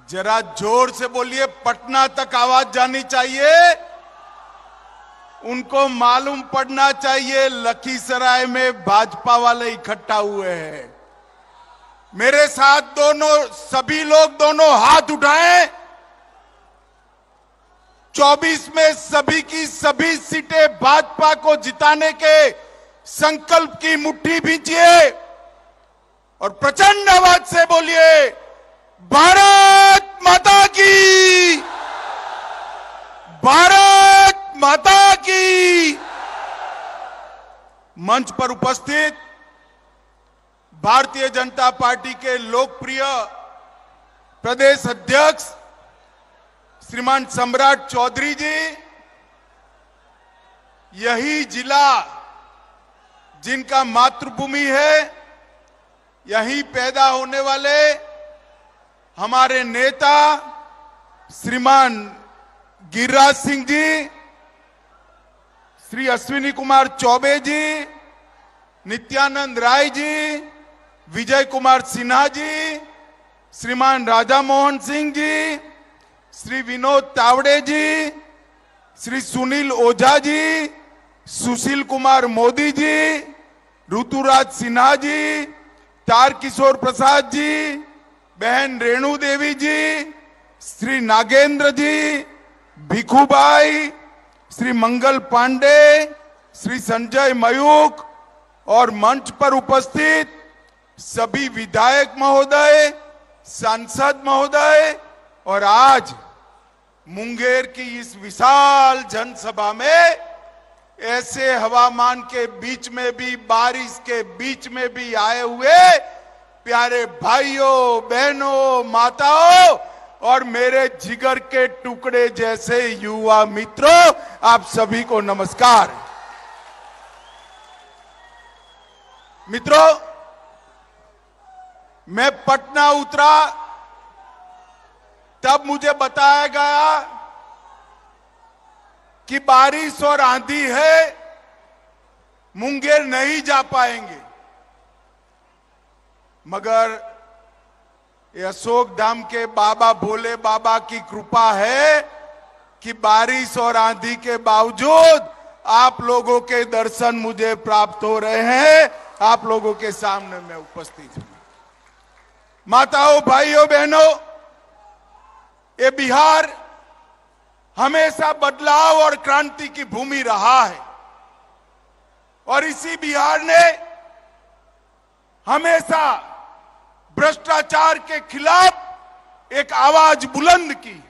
जरा जोर से बोलिए, पटना तक आवाज जानी चाहिए। उनको मालूम पड़ना चाहिए लखीसराय में भाजपा वाले इकट्ठा हुए हैं। मेरे साथ सभी लोग दोनों हाथ उठाएं। 24 में सभी की सभी सीटें भाजपा को जिताने के संकल्प की मुट्ठी भींचिए और प्रचंड आवाज से बोलिए, भारत माता की, भारत माता की। मंच पर उपस्थित भारतीय जनता पार्टी के लोकप्रिय प्रदेश अध्यक्ष श्रीमान सम्राट चौधरी जी, यही जिला जिनका मातृभूमि है, यहीं पैदा होने वाले हमारे नेता श्रीमान गिरिराज सिंह जी, श्री अश्विनी कुमार चौबे जी, नित्यानंद राय जी, विजय कुमार सिन्हा जी, श्रीमान राजा मोहन सिंह जी, श्री विनोद तावड़े जी, श्री सुनील ओझा जी, सुशील कुमार मोदी जी, ऋतुराज सिन्हा जी, तारकिशोर प्रसाद जी, बहन रेणु देवी जी, श्री नागेंद्र जी, भिखुभाई, श्री मंगल पांडे, श्री संजय मयूख और मंच पर उपस्थित सभी विधायक महोदय, सांसद महोदय और आज मुंगेर की इस विशाल जनसभा में ऐसे हवामान के बीच में भी, बारिश के बीच में भी आए हुए प्यारे भाइयों, बहनों, माताओं और मेरे जिगर के टुकड़े जैसे युवा मित्रों, आप सभी को नमस्कार। मित्रों, मैं पटना उतरा तब मुझे बताया गया कि बारिश और आंधी है, मुंगेर नहीं जा पाएंगे। मगर ये अशोक धाम के बाबा भोले बाबा की कृपा है कि बारिश और आंधी के बावजूद आप लोगों के दर्शन मुझे प्राप्त हो रहे हैं। आप लोगों के सामने मैं उपस्थित हूं। माताओं, भाइयों, बहनों, ये बिहार हमेशा बदलाव और क्रांति की भूमि रहा है और इसी बिहार ने हमेशा भ्रष्टाचार के खिलाफ एक आवाज बुलंद की।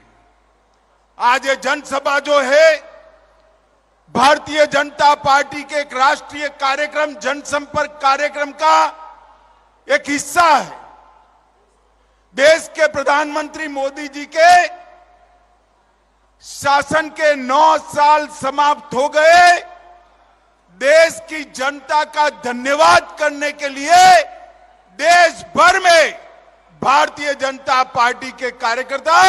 आज ये जनसभा जो है भारतीय जनता पार्टी के एक राष्ट्रीय कार्यक्रम, जनसंपर्क कार्यक्रम का एक हिस्सा है। देश के प्रधानमंत्री मोदी जी के शासन के 9 साल समाप्त हो गए। देश की जनता का धन्यवाद करने के लिए देश भर में भारतीय जनता पार्टी के कार्यकर्ता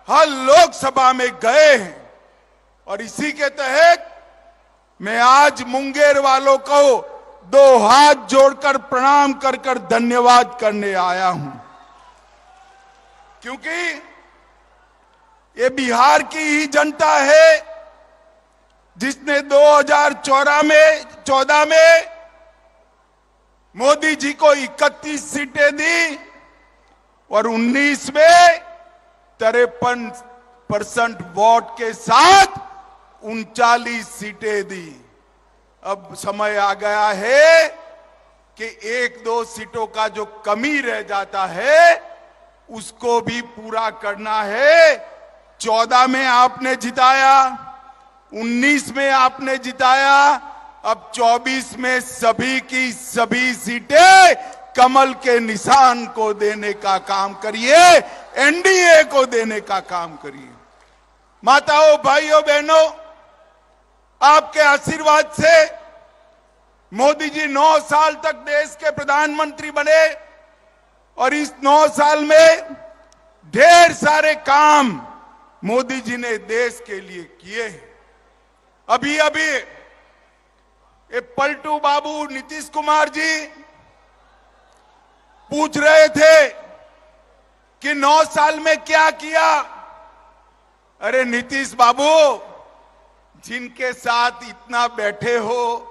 हर लोकसभा में गए हैं और इसी के तहत मैं आज मुंगेर वालों को 2 हाथ जोड़कर प्रणाम कर धन्यवाद करने आया हूं, क्योंकि ये बिहार की ही जनता है जिसने 2014 में मोदी जी को 31 सीटें दी और 19 में 53% वोट के साथ 39 सीटें दी। अब समय आ गया है कि 1-2 सीटों का जो कमी रह जाता है उसको भी पूरा करना है। 14 में आपने जिताया, 19 में आपने जिताया, अब 24 में सभी की सभी सीटें कमल के निशान को देने का काम करिए, एनडीए को देने का काम करिए। माताओं, भाइयों, बहनों, आपके आशीर्वाद से मोदी जी 9 साल तक देश के प्रधानमंत्री बने और इस 9 साल में ढेर सारे काम मोदी जी ने देश के लिए किए हैं। अभी ये पलटू बाबू नीतीश कुमार जी पूछ रहे थे कि कि 9 साल में क्या किया। अरे नीतीश बाबू, जिनके साथ इतना बैठे हो,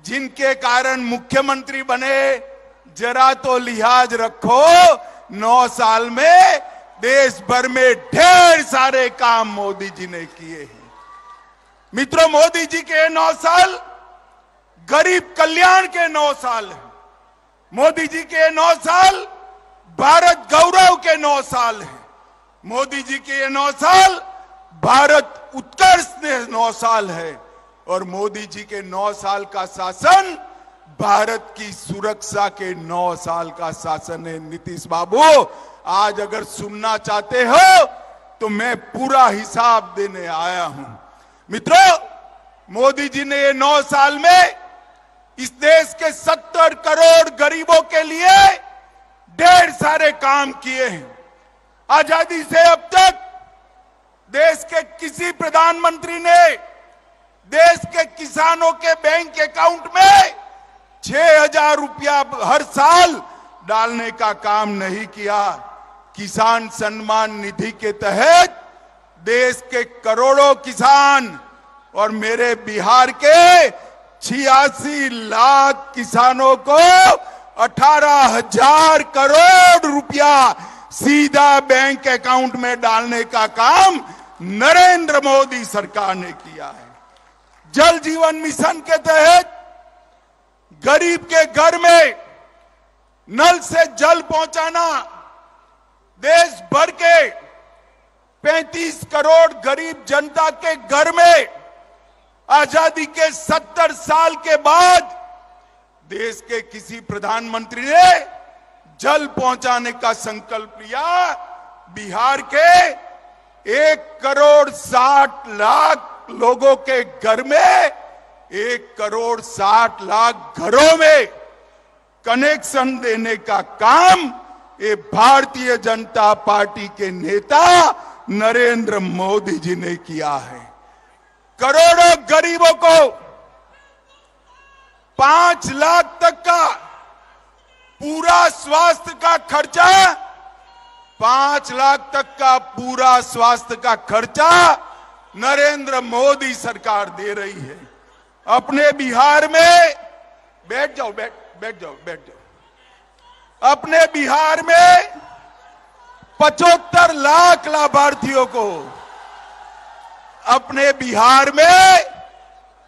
जिनके कारण मुख्यमंत्री बने, जरा तो लिहाज रखो। 9 साल में देश भर में ढेर सारे काम मोदी जी ने किए हैं। मित्रों, मोदी जी के 9 साल गरीब कल्याण के 9 साल हैं। मोदी जी के 9 साल भारत गौरव के 9 साल हैं। मोदी जी के ये 9 साल भारत उत्कर्ष के 9 साल है। और मोदी जी के 9 साल का शासन भारत की सुरक्षा के 9 साल का शासन है। नीतीश बाबू, आज अगर सुनना चाहते हो तो मैं पूरा हिसाब देने आया हूं। मित्रों, मोदी जी ने ये 9 साल में इस देश के 70 करोड़ गरीबों के लिए ढेर सारे काम किए हैं। आजादी से अब तक देश के किसी प्रधानमंत्री ने देश के किसानों के बैंक अकाउंट में 6,000 रुपया हर साल डालने का काम नहीं किया। किसान सम्मान निधि के तहत देश के करोड़ों किसान और मेरे बिहार के 86 लाख किसानों को 18,000 करोड़ रुपया सीधा बैंक अकाउंट में डालने का काम नरेंद्र मोदी सरकार ने किया है। जल जीवन मिशन के तहत गरीब के घर में नल से जल पहुंचाना, देश भर के 35 करोड़ गरीब जनता के घर में आजादी के 70 साल के बाद देश के किसी प्रधानमंत्री ने जल पहुंचाने का संकल्प लिया। बिहार के 1,60,00,000 लोगों के घर में 1,60,00,000 घरों में कनेक्शन देने का काम ये भारतीय जनता पार्टी के नेता नरेंद्र मोदी जी ने किया है। करोड़ों गरीबों को 5 लाख तक का पूरा स्वास्थ्य का खर्चा, 5 लाख तक का पूरा स्वास्थ्य का खर्चा नरेंद्र मोदी सरकार दे रही है। अपने बिहार में बैठ जाओ। अपने बिहार में 75 लाख लाभार्थियों को, अपने बिहार में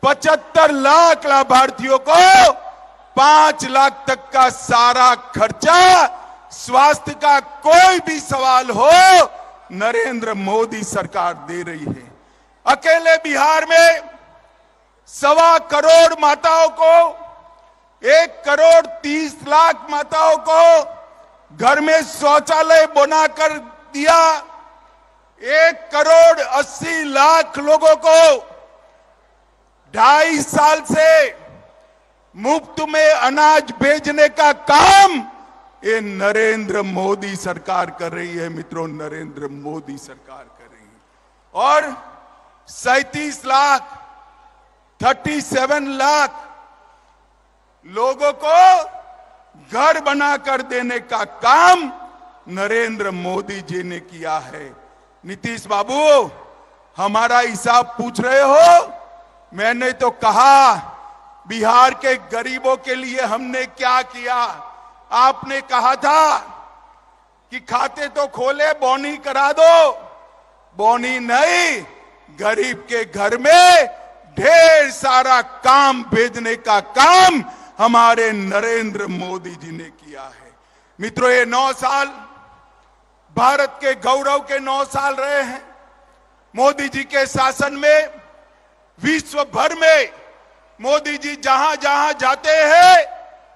75 लाख लाभार्थियों को 5 लाख तक का सारा खर्चा, स्वास्थ्य का कोई भी सवाल हो, नरेंद्र मोदी सरकार दे रही है। अकेले बिहार में 1.25 करोड़ माताओं को, 1,30,00,000 माताओं को घर में शौचालय बनाकर दिया। 1,80,00,000 लोगों को 2.5 साल से मुफ्त में अनाज भेजने का काम ये नरेंद्र मोदी सरकार कर रही है। मित्रों, नरेंद्र मोदी सरकार कर रही है। और 37 लाख 37 लाख लोगों को घर बनाकर देने का काम नरेंद्र मोदी जी ने किया है। नीतीश बाबू, हमारा हिसाब पूछ रहे हो? मैंने तो कहा बिहार के गरीबों के लिए हमने क्या किया। आपने कहा था कि खाते तो खोले, बोनी करा दो। बोनी नहीं, गरीब के घर में ढेर सारा काम भेजने का काम हमारे नरेंद्र मोदी जी ने किया है। मित्रों, ये 9 साल भारत के गौरव के 9 साल रहे हैं। मोदी जी के शासन में विश्व भर में मोदी जी जहां जहां जाते हैं,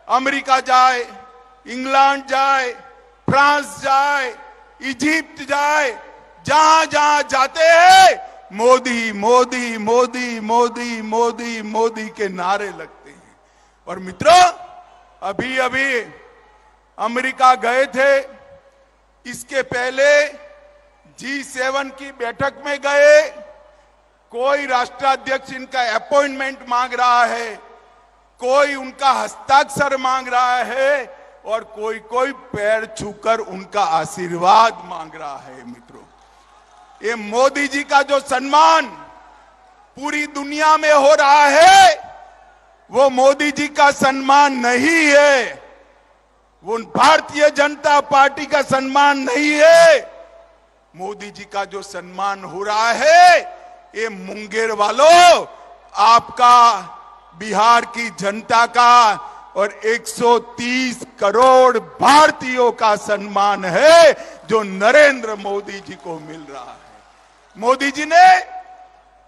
अमेरिका जाए, इंग्लैंड जाए, फ्रांस जाए, इजिप्ट जाए, जहां जहां जाते हैं मोदी मोदी मोदी मोदी मोदी मोदी के नारे लगते हैं। और मित्रों, अभी अभी अमेरिका गए थे, इसके पहले G7 की बैठक में गए। कोई राष्ट्राध्यक्ष इनका अपॉइंटमेंट मांग रहा है, कोई उनका हस्ताक्षर मांग रहा है, और कोई कोई पैर छूकर उनका आशीर्वाद मांग रहा है। मित्रों, ये मोदी जी का जो सम्मान पूरी दुनिया में हो रहा है, वो मोदी जी का सम्मान नहीं है, वो भारतीय जनता पार्टी का सम्मान नहीं है। मोदी जी का जो सम्मान हो रहा है, ये मुंगेर वालों, आपका, बिहार की जनता का और 130 करोड़ भारतीयों का सम्मान है, जो नरेंद्र मोदी जी को मिल रहा है। मोदी जी ने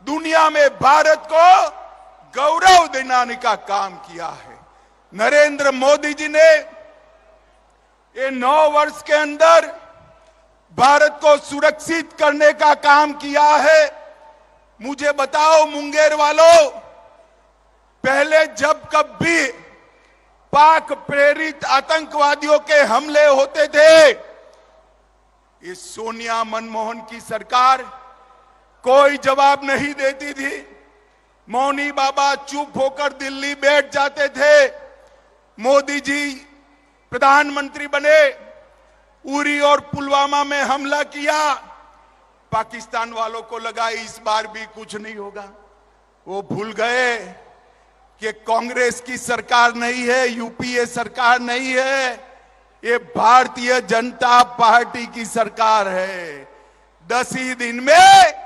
दुनिया में भारत को गौरव दिलाने का काम किया है। नरेंद्र मोदी जी ने ये 9 वर्ष के अंदर भारत को सुरक्षित करने का काम किया है। मुझे बताओ मुंगेर वालों, पहले जब कभी पाक प्रेरित आतंकवादियों के हमले होते थे, ये सोनिया मनमोहन की सरकार कोई जवाब नहीं देती थी। मौनी बाबा चुप होकर दिल्ली बैठ जाते थे। मोदी जी प्रधानमंत्री बने, उरी और पुलवामा में हमला किया, पाकिस्तान वालों को लगा इस बार भी कुछ नहीं होगा। वो भूल गए कि कांग्रेस की सरकार नहीं है, यूपीए सरकार नहीं है, ये भारतीय जनता पार्टी की सरकार है। 10 ही दिन में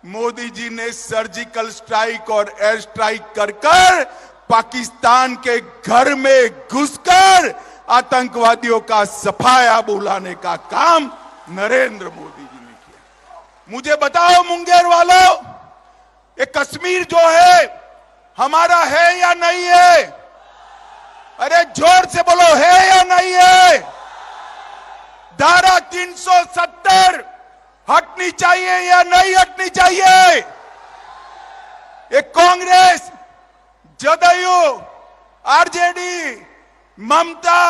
मोदी जी ने सर्जिकल स्ट्राइक और एयर स्ट्राइक कर पाकिस्तान के घर में घुसकर आतंकवादियों का सफाया बुलाने का काम नरेंद्र मोदी जी ने किया। मुझे बताओ मुंगेर वालों, ये कश्मीर जो है हमारा है या नहीं है? अरे जोर से बोलो, है या नहीं है? धारा 370 हटनी चाहिए या नहीं हटनी चाहिए? ये कांग्रेस, जदयू, आरजेडी, ममता,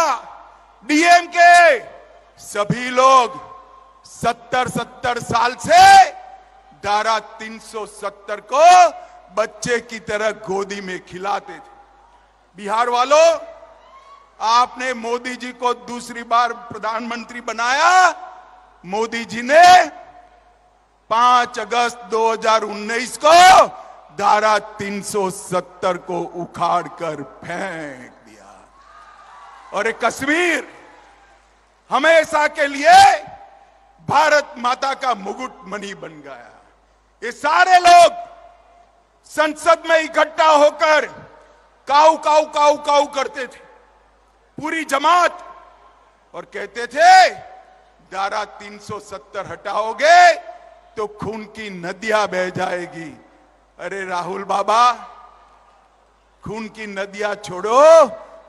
डीएमके, सभी लोग 70 साल से धारा 370 को बच्चे की तरह गोदी में खिलाते थे। बिहार वालों, आपने मोदी जी को दूसरी बार प्रधानमंत्री बनाया। मोदी जी ने 5 अगस्त 2019 को धारा 370 को उखाड़कर फेंक दिया और एक कश्मीर हमेशा के लिए भारत माता का मुकुट मणि बन गया। ये सारे लोग संसद में इकट्ठा होकर काऊ काऊ काऊ काऊ करते थे, पूरी जमात, और कहते थे धारा 370 हटाओगे तो खून की नदियां बह जाएगी। अरे राहुल बाबा, खून की नदियां छोड़ो,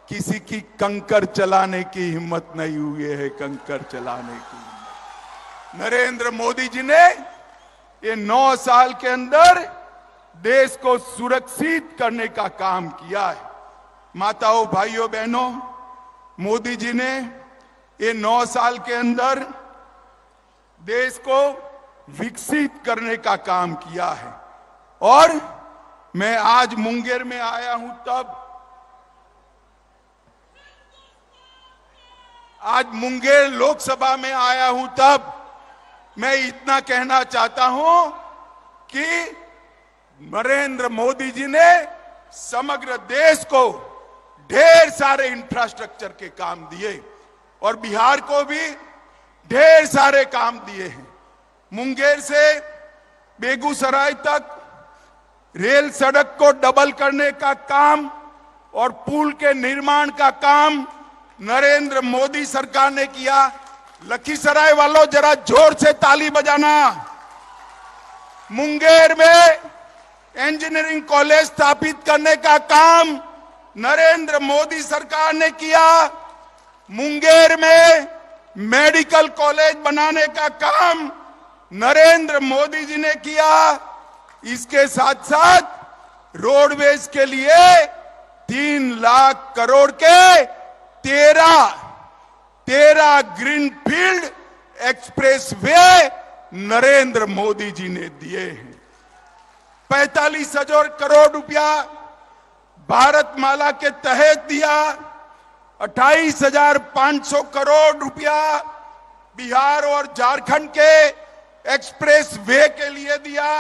किसी की कंकर चलाने की हिम्मत नहीं हुई है, कंकर चलाने की हिम्मत। नरेंद्र मोदी जी ने ये 9 साल के अंदर देश को सुरक्षित करने का काम किया है। माताओं, भाइयों, बहनों, मोदी जी ने ये 9 साल के अंदर देश को विकसित करने का काम किया है। और मैं आज मुंगेर में आया हूं तब, आज मुंगेर लोकसभा में आया हूं तब मैं इतना कहना चाहता हूं कि नरेंद्र मोदी जी ने समग्र देश को ढेर सारे इंफ्रास्ट्रक्चर के काम दिए और बिहार को भी ढेर सारे काम दिए हैं। मुंगेर से बेगूसराय तक रेल सड़क को डबल करने का काम और पुल के निर्माण का काम नरेंद्र मोदी सरकार ने किया। लखीसराय वालों, जरा जोर से ताली बजाना। मुंगेर में इंजीनियरिंग कॉलेज स्थापित करने का काम नरेंद्र मोदी सरकार ने किया। मुंगेर में मेडिकल कॉलेज बनाने का काम नरेंद्र मोदी जी ने किया। इसके साथ साथ रोडवेज के लिए 3 लाख करोड़ के 13 ग्रीनफील्ड एक्सप्रेसवे नरेंद्र मोदी जी ने दिए हैं। 45,000 करोड़ रुपया भारतमाला के तहत दिया। 28,500 करोड़ रुपया बिहार और झारखंड के एक्सप्रेस वे के लिए दिया।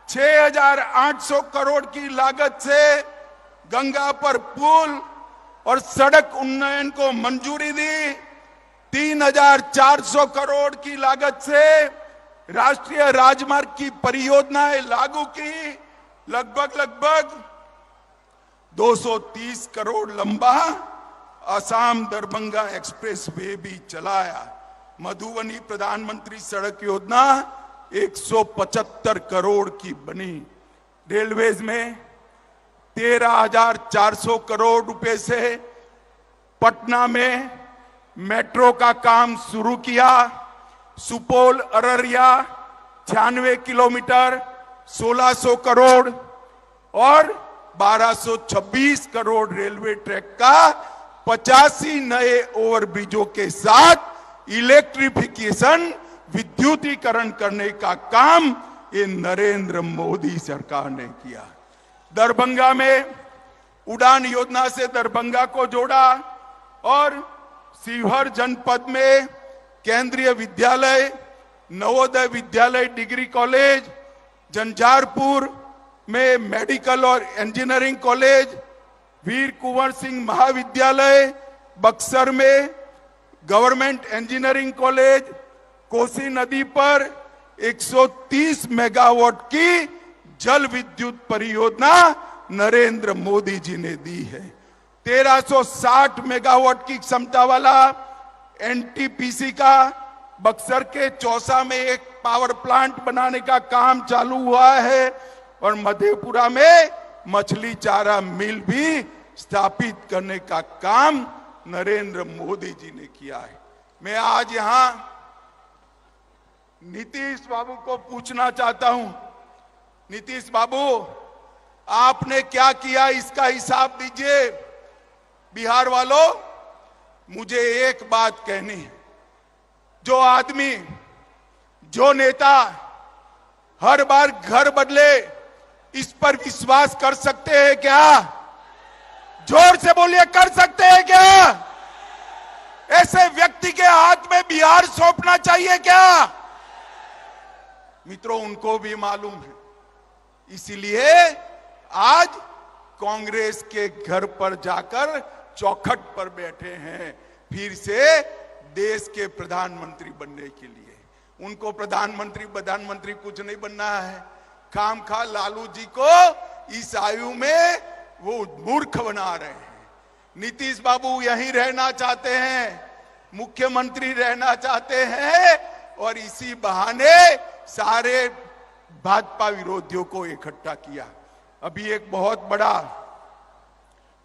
6,800 करोड़ की लागत से गंगा पर पुल और सड़क उन्नयन को मंजूरी दी। 3,400 करोड़ की लागत से राष्ट्रीय राजमार्ग की परियोजनाएं लागू की। लगभग 230 करोड़ लंबा असम दरभंगा एक्सप्रेस वे भी चलाया। मधुबनी प्रधानमंत्री सड़क योजना 175 करोड़ की बनी। रेलवेज में 13,400 करोड़ रुपए से पटना में मेट्रो का काम शुरू किया। सुपौल अररिया 96 किलोमीटर 1,600 करोड़ और 1,226 करोड़ रेलवे ट्रैक का 85 नए ओवरब्रिजों के साथ इलेक्ट्रिफिकेशन विद्युतीकरण करने का काम ये नरेंद्र मोदी सरकार ने किया। दरभंगा में उड़ान योजना से दरभंगा को जोड़ा और शिवहर जनपद में केंद्रीय विद्यालय, नवोदय विद्यालय डिग्री कॉलेज, झंझारपुर में मेडिकल और इंजीनियरिंग कॉलेज, वीर कुंवर सिंह महाविद्यालय, बक्सर में गवर्नमेंट इंजीनियरिंग कॉलेज, कोसी नदी पर 130 मेगावाट की जल विद्युत परियोजना नरेंद्र मोदी जी ने दी है। 1360 मेगावाट की क्षमता वाला एनटीपीसी का बक्सर के चौसा में एक पावर प्लांट बनाने का काम चालू हुआ है और मधेपुरा में मछली चारा मिल भी स्थापित करने का काम नरेंद्र मोदी जी ने किया है। मैं आज यहां नीतीश बाबू को पूछना चाहता हूं, नीतीश बाबू आपने क्या किया इसका हिसाब दीजिए। बिहार वालों, मुझे एक बात कहनी है, जो आदमी, जो नेता हर बार घर बदले, इस पर विश्वास कर सकते हैं क्या? जोर से बोलिए, कर सकते हैं क्या? ऐसे व्यक्ति के हाथ में बिहार सौंपना चाहिए क्या? मित्रों, उनको भी मालूम है, इसीलिए आज कांग्रेस के घर पर जाकर चौखट पर बैठे हैं फिर से देश के प्रधानमंत्री बनने के लिए। उनको प्रधानमंत्री कुछ नहीं बनना है। खामखा लालू जी को इस आयु में वो मूर्ख बना रहे हैं। नीतीश बाबू यहीं रहना चाहते हैं, मुख्यमंत्री रहना चाहते हैं और इसी बहाने सारे भाजपा विरोधियों को इकट्ठा किया। अभी एक बहुत बड़ा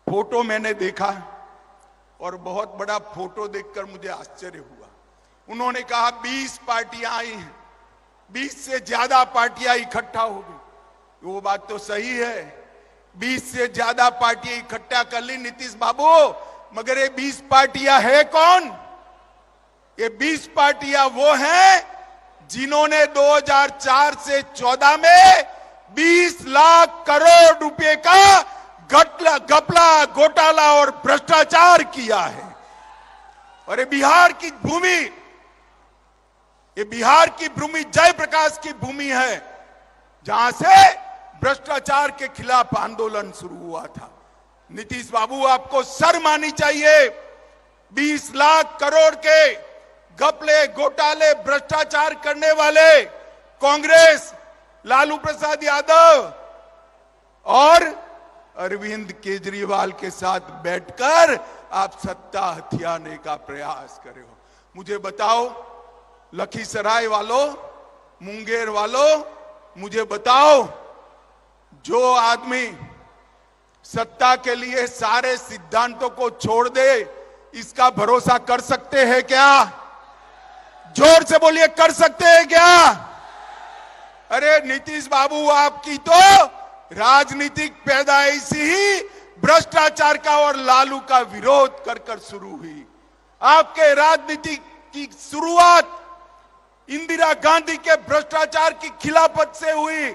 फोटो मैंने देखा और बहुत बड़ा फोटो देखकर मुझे आश्चर्य हुआ। उन्होंने कहा 20 पार्टियां आई हैं, 20 से ज्यादा पार्टियां इकट्ठा हो गई। वो बात तो सही है, 20 से ज्यादा पार्टियां इकट्ठा कर ली नीतीश बाबू, मगर ये 20 पार्टियां है कौन? ये 20 पार्टियां वो हैं जिन्होंने 2004 से 14 में 20 लाख करोड़ रुपए का घपला, घोटाला और भ्रष्टाचार किया है। और ये बिहार की भूमि, ये बिहार की भूमि जयप्रकाश की भूमि है, जहां से भ्रष्टाचार के खिलाफ आंदोलन शुरू हुआ था। नीतीश बाबू, आपको शर्म आनी चाहिए। 20 लाख करोड़ के घपले, घोटाले, भ्रष्टाचार करने वाले कांग्रेस, लालू प्रसाद यादव और अरविंद केजरीवाल के साथ बैठकर आप सत्ता हथियाने का प्रयास कर रहे हो। मुझे बताओ, लखीसराय वालों, मुंगेर वालों, मुझे बताओ, जो आदमी सत्ता के लिए सारे सिद्धांतों को छोड़ दे, इसका भरोसा कर सकते हैं क्या? जोर से बोलिए, कर सकते हैं क्या? अरे नीतीश बाबू, आपकी तो राजनीतिक पैदाइश ही भ्रष्टाचार का और लालू का विरोध कर कर शुरू हुई। आपके राजनीति की शुरुआत इंदिरा गांधी के भ्रष्टाचार की खिलाफत से हुई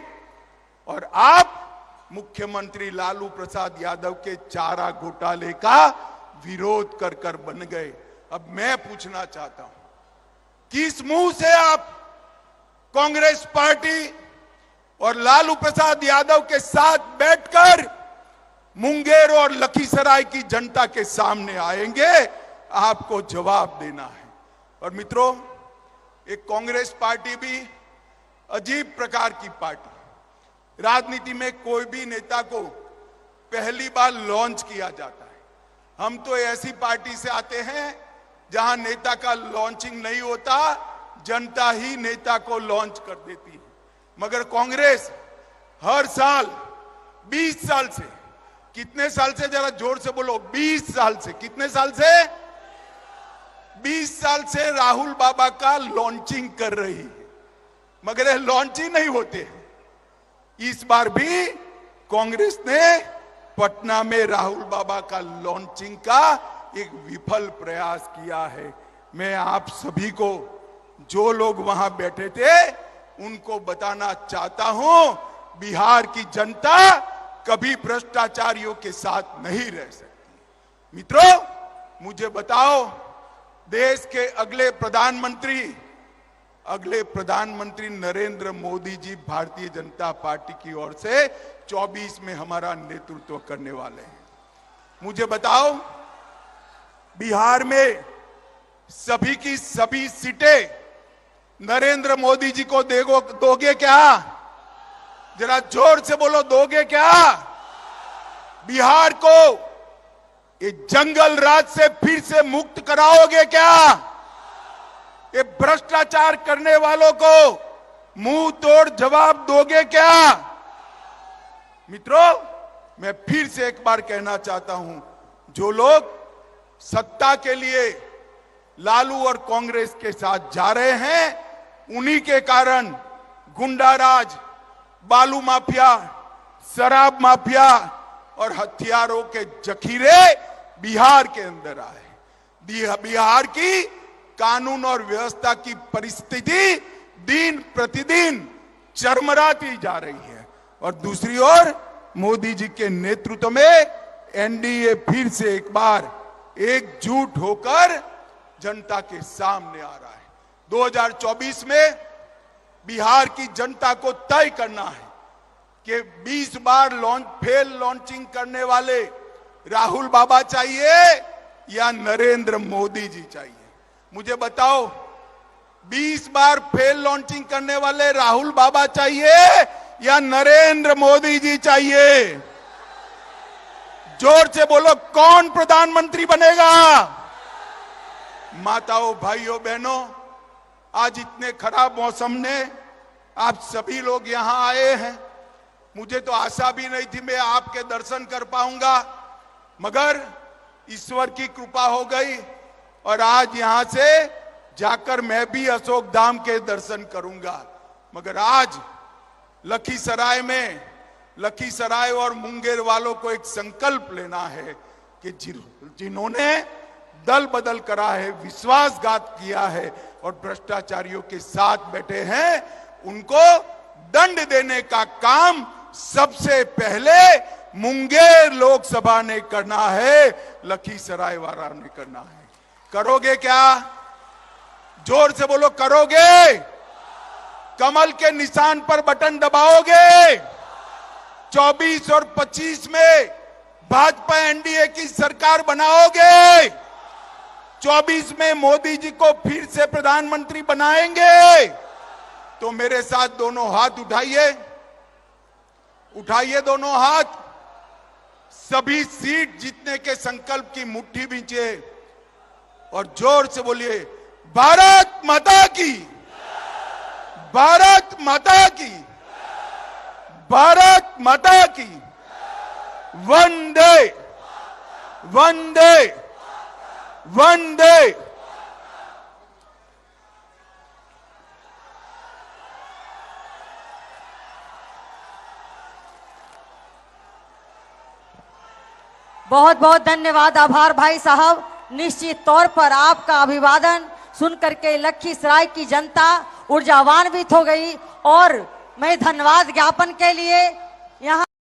और आप मुख्यमंत्री लालू प्रसाद यादव के चारा घोटाले का विरोध कर कर बन गए। अब मैं पूछना चाहता हूं, किस मुंह से आप कांग्रेस पार्टी और लालू प्रसाद यादव के साथ बैठकर मुंगेर और लखीसराय की जनता के सामने आएंगे? आपको जवाब देना है। और मित्रों, एक कांग्रेस पार्टी भी अजीब प्रकार की पार्टी। राजनीति में कोई भी नेता को पहली बार लॉन्च किया जाता है। हम तो ऐसी पार्टी से आते हैं जहां नेता का लॉन्चिंग नहीं होता, जनता ही नेता को लॉन्च कर देती है। मगर कांग्रेस हर साल 20 साल से, कितने साल से, जरा जोर से बोलो, 20 साल से, कितने साल से? 20 साल से राहुल बाबा का लॉन्चिंग कर रही है, मगर लॉन्च ही नहीं होते। इस बार भी कांग्रेस ने पटना में राहुल बाबा का लॉन्चिंग का एक विफल प्रयास किया है। मैं आप सभी को, जो लोग वहां बैठे थे, उनको बताना चाहता हूं, बिहार की जनता कभी भ्रष्टाचारियों के साथ नहीं रह सकती। मित्रों, मुझे बताओ, देश के अगले प्रधानमंत्री नरेंद्र मोदी जी भारतीय जनता पार्टी की ओर से 24 में हमारा नेतृत्व करने वाले हैं। मुझे बताओ, बिहार में सभी की सभी सीटें नरेंद्र मोदी जी को दोगे क्या? जरा जोर से बोलो, दोगे क्या? बिहार को ये जंगल राज से फिर से मुक्त कराओगे क्या? ये भ्रष्टाचार करने वालों को मुंह तोड़ जवाब दोगे क्या? मित्रों, मैं फिर से एक बार कहना चाहता हूं, जो लोग सत्ता के लिए लालू और कांग्रेस के साथ जा रहे हैं, उन्हीं के कारण गुंडाराज, बालू माफिया, शराब माफिया और हथियारों के जखीरे बिहार के अंदर आए। बिहार की कानून और व्यवस्था की परिस्थिति दिन प्रतिदिन चरमराती जा रही है। और दूसरी ओर मोदी जी के नेतृत्व में एनडीए फिर से एक बार एकजुट होकर जनता के सामने आ रहा है। 2024 में बिहार की जनता को तय करना है कि 20 बार फेल लॉन्चिंग करने वाले राहुल बाबा चाहिए या नरेंद्र मोदी जी चाहिए। मुझे बताओ, 20 बार फेल लॉन्चिंग करने वाले राहुल बाबा चाहिए या नरेंद्र मोदी जी चाहिए? जोर से बोलो, कौन प्रधानमंत्री बनेगा? माताओं, भाइयों, बहनों, आज इतने खराब मौसम ने आप सभी लोग यहां आए हैं। मुझे तो आशा भी नहीं थी मैं आपके दर्शन कर पाऊंगा, मगर ईश्वर की कृपा हो गई और आज यहां से जाकर मैं भी अशोक धाम के दर्शन करूंगा। मगर आज लखीसराय और मुंगेर वालों को एक संकल्प लेना है कि जिन्होंने दल बदल करा है, विश्वासघात किया है और भ्रष्टाचारियों के साथ बैठे हैं, उनको दंड देने का काम सबसे पहले मुंगेर लोकसभा ने करना है, लखीसराय वाला ने करना है। करोगे क्या? जोर से बोलो, करोगे? कमल के निशान पर बटन दबाओगे? 24 और 25 में भाजपा एनडीए की सरकार बनाओगे? 24 में मोदी जी को फिर से प्रधानमंत्री बनाएंगे? तो मेरे साथ दोनों हाथ उठाइए, उठाइए दोनों हाथ। सभी सीट जीतने के संकल्प की मुट्ठी बींचे और जोर से बोलिए, भारत माता की, भारत माता की, भारत माता की, वंदे वंदे वंदे। बहुत बहुत धन्यवाद, आभार भाई साहब। निश्चित तौर पर आपका अभिवादन सुन करके लखीसराय की जनता ऊर्जावान्वित हो गई और मैं धन्यवाद ज्ञापन के लिए यहाँ